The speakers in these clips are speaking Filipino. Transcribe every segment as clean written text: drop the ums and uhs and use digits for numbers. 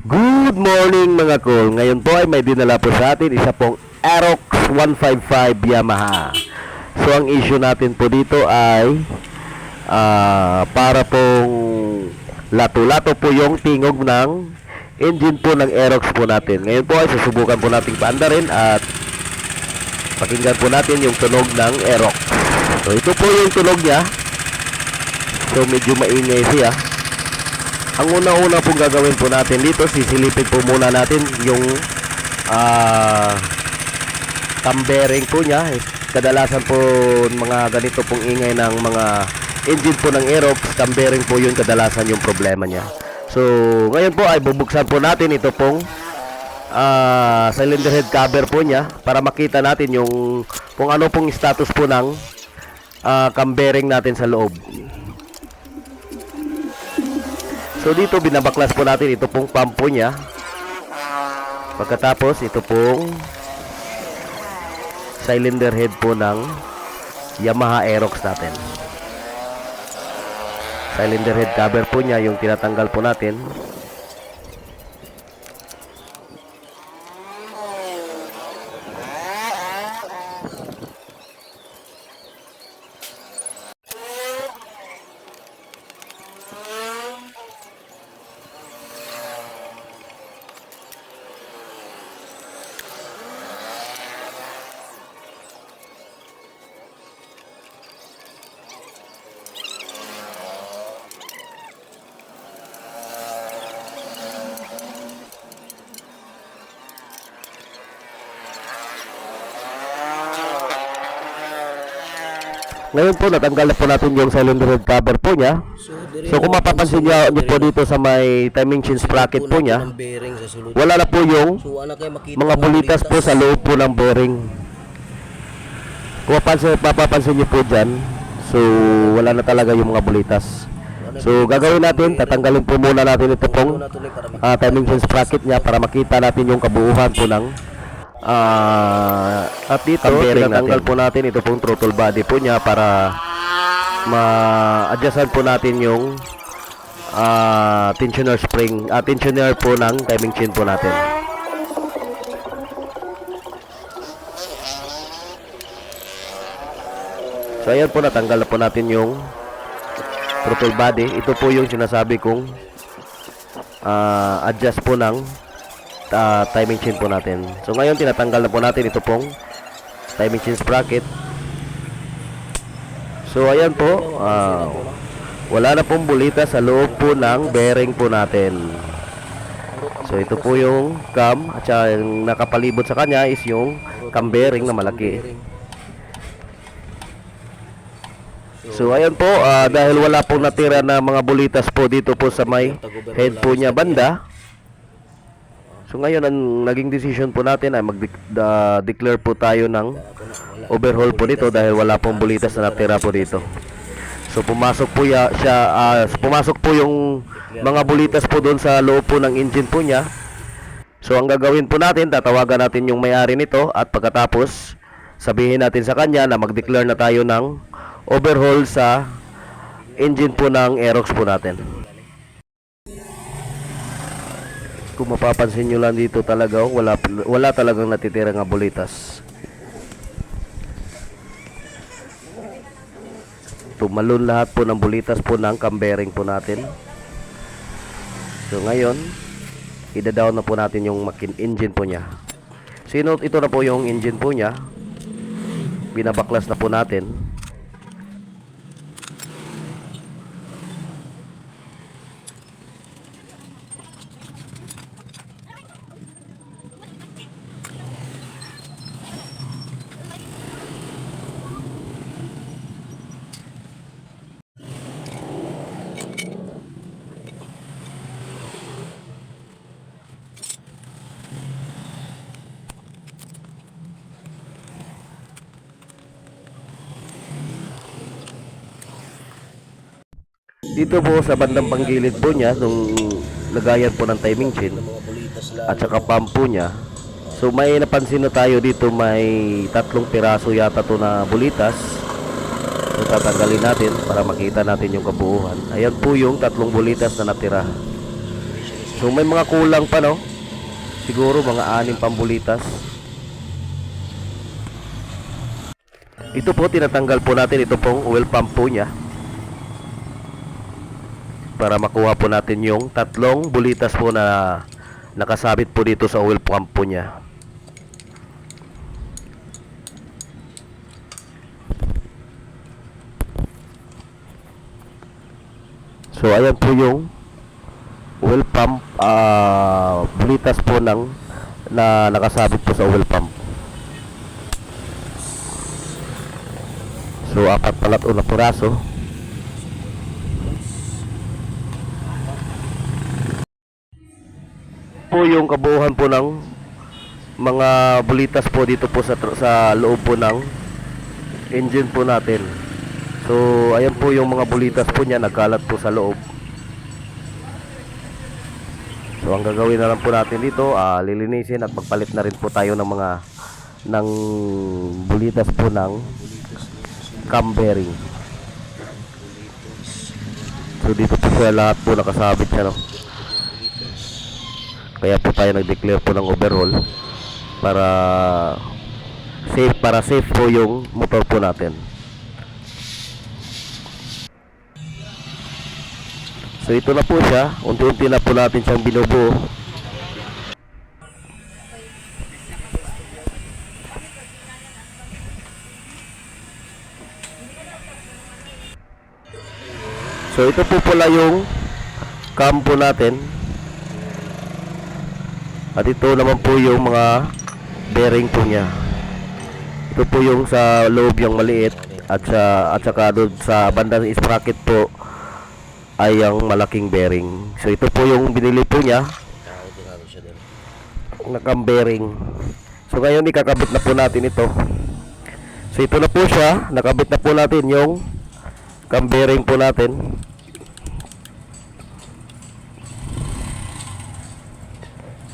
Good morning mga cool. Ngayon po ay may dinala po sa atin isa pong Aerox 155 Yamaha. So ang issue natin po dito ay para pong lato-lato po yung tingog ng engine po ng Aerox po natin. Ngayon po ay susubukan po nating paandarin at pakinggan po natin yung tunog ng Aerox. So ito po yung tunog niya. So medyo maingay siya. Ang una-una pong gagawin po natin dito, sisilipin po muna natin yung cam bearing po niya. Kadalasan po mga ganito pong ingay ng mga engine po ng Aerox, cam bearing po yun kadalasan yung problema niya. So ngayon po ay bubuksan po natin ito pong cylinder head cover po niya para makita natin yung kung ano pong status po ng cam bearing natin sa loob. So dito binabaklas po natin ito pong pump po niya. Pagkatapos ito pong cylinder head po ng Yamaha Aerox natin. Cylinder head cover po niya yung tinatanggal po natin. Ngayon po natanggal na po natin yung cylinder head cover po niya. So kung mapapansin niyo po dito sa may timing chain sprocket po niya, wala na po yung mga bulitas po sa loob po ng bearing. Kung mapapansin niyo po dyan, so wala na talaga yung mga bulitas. So gagawin natin, tatanggalin po muna natin ito pong timing chain sprocket niya para makita natin yung kabuuhan po ng at dito tinatanggal po natin ito pong throttle body po niya para ma-adjustan po natin yung tensioner spring, tensioner po ng timing chain po natin. So ayan po, natanggal na po natin yung throttle body. Ito po yung sinasabi kong adjust po ng timing chain po natin. So ngayon tinatanggal na po natin ito pong timing chain sprocket. So ayan po, wala na pong bulita sa loob po ng bearing po natin. So ito po yung cam at saka yung nakapalibot sa kanya is yung cam bearing na malaki. So ayan po, dahil wala pong natira na mga bulitas po dito po sa may head po niya banda. So ngayon ang naging decision po natin ay mag-declare po tayo ng overhaul po dito dahil wala pong bulitas na natira po dito. So pumasok po pumasok po yung mga bulitas po doon sa loob po ng engine po niya. So ang gagawin po natin, tatawagan natin yung may-ari nito at pagkatapos sabihin natin sa kanya na mag-declare na tayo ng overhaul sa engine po ng Aerox po natin. Kung mapapansin nyo lang dito talaga, wala talagang natitira nga bulitas. Tumalon lahat po ng bulitas po ng cam bearing po natin. So ngayon, ida-down na po natin yung engine po niya. So ito na po yung engine po niya. Binabaklas na po natin. Dito po sa bandang panggilid po niya, nung lagayan po ng timing chain at saka pump po niya. So may napansin na tayo dito, may 3 piraso yata to na bulitas. So tatanggalin natin para makita natin yung kabuuan. Ayan po yung 3 bulitas na natira. So may mga kulang pa, no? Siguro mga 6 pambulitas. Ito po, tinatanggal po natin ito pong oil pump po niya para makuha po natin yung 3 bulitas po na nakasabit po dito sa oil pump po niya. So ayan po yung oil pump bulitas po na nakasabit po sa oil pump. So 4 palat o na piraso. Po yung kabuuhan po ng mga bulitas po dito po sa loob po ng engine po natin. So ayan po yung mga bulitas po niya nagkalat po sa loob. So ang gagawin na lang po natin dito, lilinisin at magpalit na rin po tayo ng mga bulitas po ng cam bearing. So dito po siya lahat po nakasabit siya, no? Kaya po tayo nag-declare po ng overhaul para safe po yung motor po natin. So ito na po siya, unti-unti na po natin siyang binubuo. So ito po pala yung cam po natin. At ito naman po yung mga bearing po niya. Ito po yung sa loob yung maliit at saka doon sa bandang sprocket po ay yung malaking bearing. So ito po yung binili po niya na cam bearing. So ngayon ikakabit na po natin ito. So ito na po siya, nakabit na po natin yung cam bearing po natin.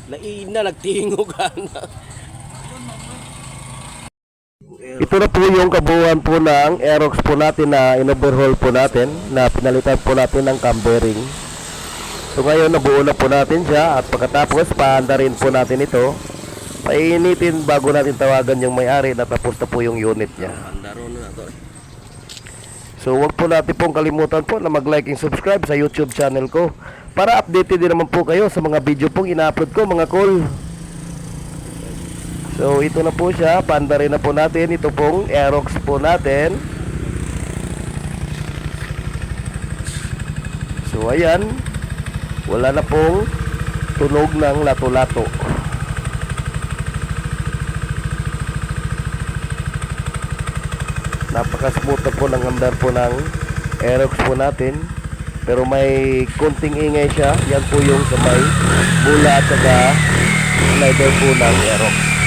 Laina nagtingog na. Ito na po yung kabuuan po ng Aerox po natin na in-overhaul po natin, na pinalitan po natin ng cam bearing. So ngayon nabuo na po natin siya at pagkatapos paanda rin po natin ito. Painitin bago natin tawagan yung may-ari na tapos na po yung unit niya. So huwag po natin pong kalimutan po na mag-like and subscribe sa YouTube channel ko para updated din naman po kayo sa mga video pong ina-upload ko, mga cool. So ito na po siya, paanda rin na po natin ito pong Aerox po natin. So ayan, wala na pong tunog ng lato-lato. Napaka-smooth na po ng andar po ng Aerox po natin. Pero may konting ingay siya. Yan po yung sa may bula at saka slider po ng Aerox.